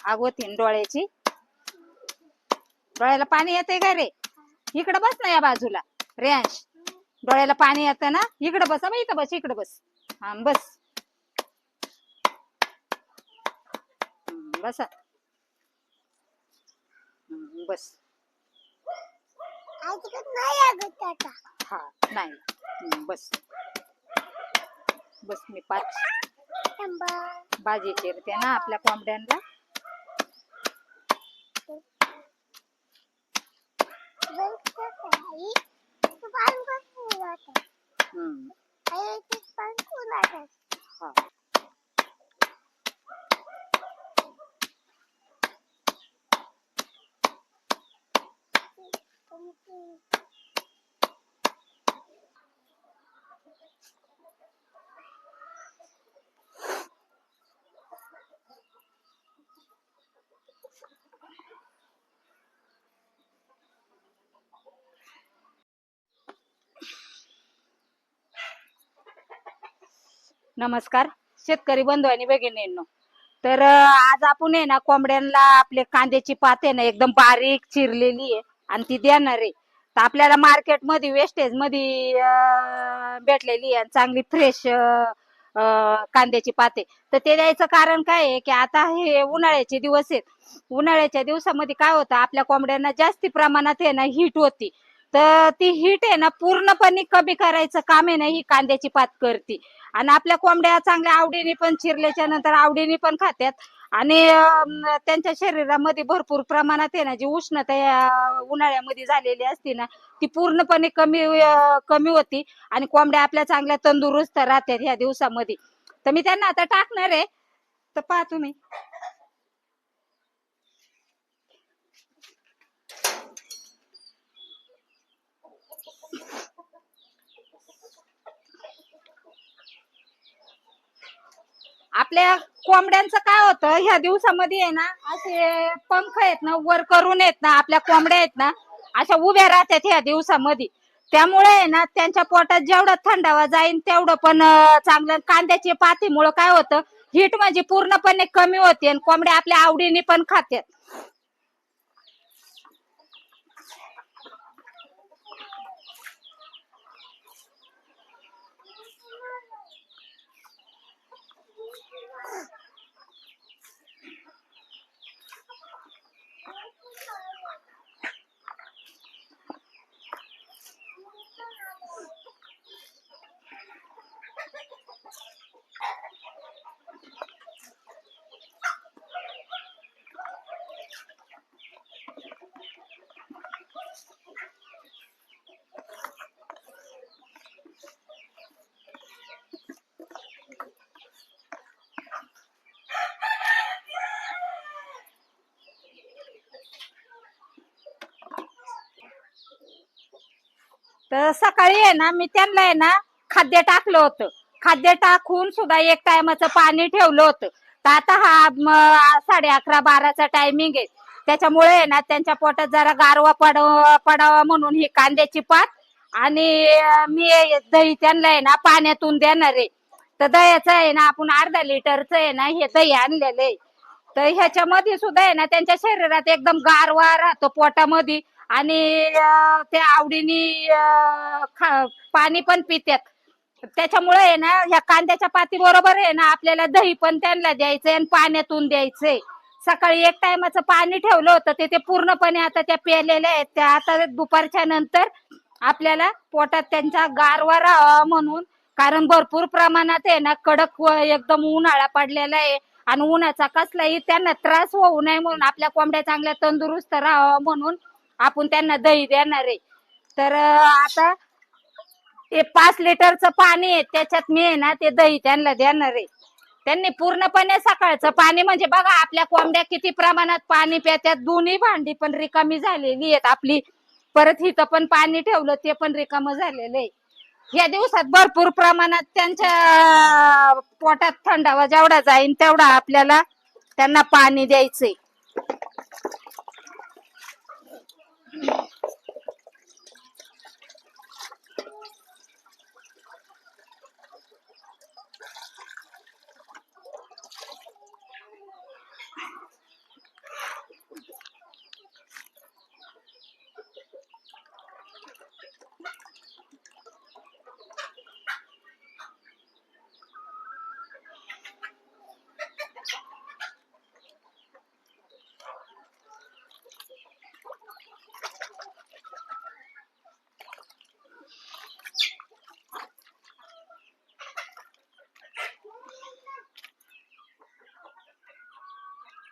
आग होती डोळ्याची. डोळ्याला पाणी येते का रे? इकडे बस ना या बाजूला. रेंश डोळ्याला पाणी येतं ना, इकडे बस. इथं बस, इकडे बस. हा बस बस बस. हा नाही बस बस. मी 5 भाजी चिरते ना आपल्या कोंबड्यांना. हा नमस्कार शेतकरी बंधू आणि भगिनींनो. तर आज आपण आहे ना कोंबड्यांना आपले कांद्याची पात आहे ना एकदम बारीक चिरलेली आहे आणि ती देणार आहे. तर आपल्याला मार्केट मध्ये वेस्टेज मध्ये भेटलेली आहे चांगली फ्रेश कांद्याची पाते. तर ते द्यायचं कारण काय आहे की आता हे उन्हाळ्याचे दिवस आहेत. उन्हाळ्याच्या दिवसामध्ये काय होतं आपल्या कोंबड्यांना जास्ती प्रमाणात आहे ना हीट होती. तर ती हीट आहे ना पूर्णपणे कमी करायचं काम आहे ना ही कांद्याची पात करते. आणि आपल्या कोंबड्या चांगल्या आवडीने पण चिरल्याच्या नंतर आवडीने पण खात्यात. आणि त्यांच्या शरीरामध्ये भरपूर प्रमाणात आहे ना जी उष्णता उन्हाळ्यामध्ये झालेली असते ना ती पूर्णपणे कमी होती. आणि कोंबड्या आपल्या चांगल्या तंदुरुस्त राहतात ह्या दिवसामध्ये. तर मी त्यांना आता टाकणार आहे. तर पहा तुम्ही. आपल्या कोंबड्यांचं काय होतं ह्या दिवसामध्ये आहे ना असे पंख आहेत ना वर करून येत ना आपल्या कोंबड्या आहेत ना अशा उभ्या राहतात ह्या दिवसामध्ये. त्यामुळे आहे ना त्यांच्या पोटात जेवढा थंडावा जाईल तेवढं पण चांगलं. कांद्याची पातीमुळे काय होतं हीट म्हणजे पूर्णपणे कमी होते आणि कोंबड्या आपल्या आवडीने पण खातात. तर सकाळी आहे ना मी त्यांना आहे ना खाद्य टाकलं होतं. खाद्य टाकून सुद्धा एक टायमाचं पाणी ठेवलं होतं. तर आता हा 11:30-12चा टायमिंग आहे. त्याच्यामुळे आहे ना त्यांच्या पोटात जरा गारवा पडावा म्हणून ही कांद्याची पात आणि मी दही त्यांना आहे ना पाण्यातून देणार आहे. तर दह्याचं आहे ना आपण अर्धा लिटरचं आहे ना हे दही आणलेलं आहे. तर ह्याच्यामध्ये सुद्धा आहे ना त्यांच्या शरीरात एकदम गारवा राहतो पोटामध्ये. आणि ते आवडीने पाणी पण पितात. त्याच्यामुळे आहे ना ह्या कांद्याच्या पाती बरोबर आहे ना आपल्याला दही पण त्यांना द्यायचंय आणि पाण्यातून द्यायचंय. सकाळी एक टायमाचं पाणी ठेवलं होतं ते पूर्णपणे आता त्या प्यालेल्या आहेत. त्या आता दुपारच्या नंतर आपल्याला पोटात त्यांचा गारवा राहावा म्हणून. कारण भरपूर प्रमाणात आहे ना कडक एकदम उन्हाळा पडलेला आहे. आणि उन्हाचा कसलाही त्यांना त्रास होऊ नये म्हणून आपल्या कोंबड्या चांगल्या तंदुरुस्त राहावा म्हणून आपण त्यांना दही देणार आहे. तर आता ते 5 लिटरचं पाणी आहे त्याच्यात मी आहे ना ते दही त्यांना देणार आहे. त्यांनी पूर्णपणे सकाळचं पाणी म्हणजे बघा आपल्या कोंबड्या किती प्रमाणात पाणी पितात. दोन्ही भांडी पण रिकामी झालेली आहेत आपली. परत इथं पण पाणी ठेवलं ते पण रिकामं झालेलं आहे. या दिवसात भरपूर प्रमाणात त्यांच्या पोटात थंडावा जेवढा जाईल तेवढा आपल्याला त्यांना पाणी द्यायचंय.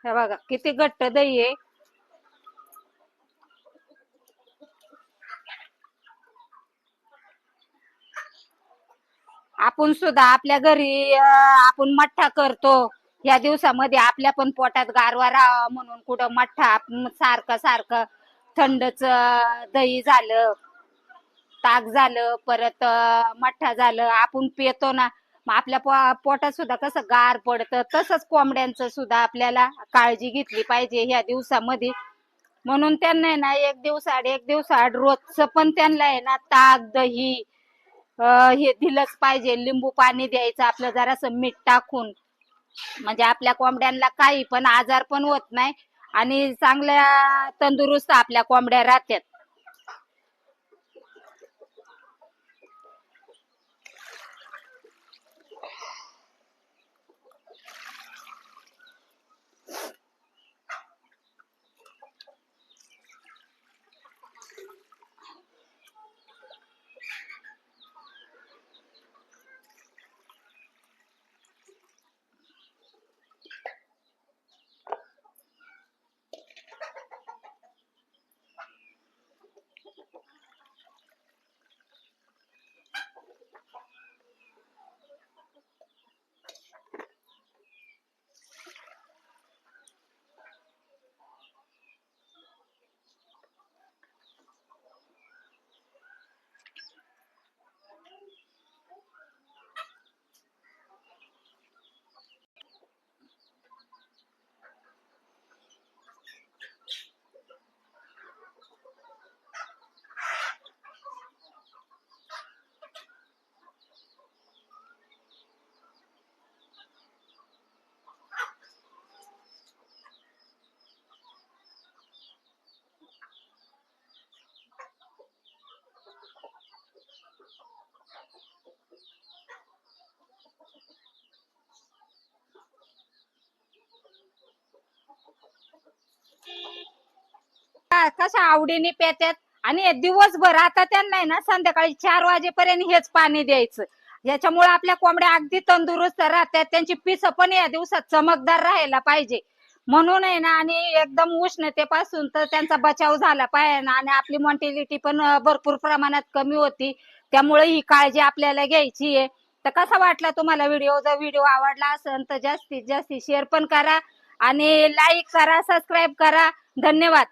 हे बघा किती घट्ट दही आहे. आपण सुद्धा आपल्या घरी आपण मठ्ठा करतो. या दिवसामध्ये आपल्या पण पोटात गारवा राहावा म्हणून कुठं मठ्ठा सारखं सारखं थंडच दही झालं, ताक झालं, परत मठ्ठा झालं आपण पितो ना. मग आपल्या पोटात सुद्धा कसं गार पडतं. तसंच कोंबड्यांचं सुद्धा आपल्याला काळजी घेतली पाहिजे ह्या दिवसामध्ये. म्हणून त्यांना ना एक दिवसाआड रोजचं पण त्यांना आहे ना ताक दही हे दिलंच पाहिजे. लिंबू पाणी द्यायचं आपलं जरासं मीठ टाकून. म्हणजे आपल्या कोंबड्यांना काही पण आजार पण होत नाही आणि चांगल्या तंदुरुस्त आपल्या कोंबड्या राहतात. कशा आवडीने पेतात आणि दिवसभर आता त्यांना ना संध्याकाळी 4 वाजेपर्यंत हेच पाणी द्यायचं. याच्यामुळे आपल्या कोंबड्या अगदी तंदुरुस्त राहतात. त्यांची पिस पण या दिवसात चमकदार राहायला पाहिजे म्हणून आहे ना. आणि एकदम उष्णतेपासून तर त्यांचा बचाव झाला पाहिजे ना. आणि आपली मॉर्टिलिटी पण भरपूर प्रमाणात कमी होती. त्यामुळे ही काळजी आपल्याला घ्यायची आहे. तर कसा वाटला तुम्हाला व्हिडिओ? जर व्हिडिओ आवडला असेल तर जास्तीत जास्त शेअर पण करा आणि लाईक करा, सबस्क्राईब करा. धन्यवाद.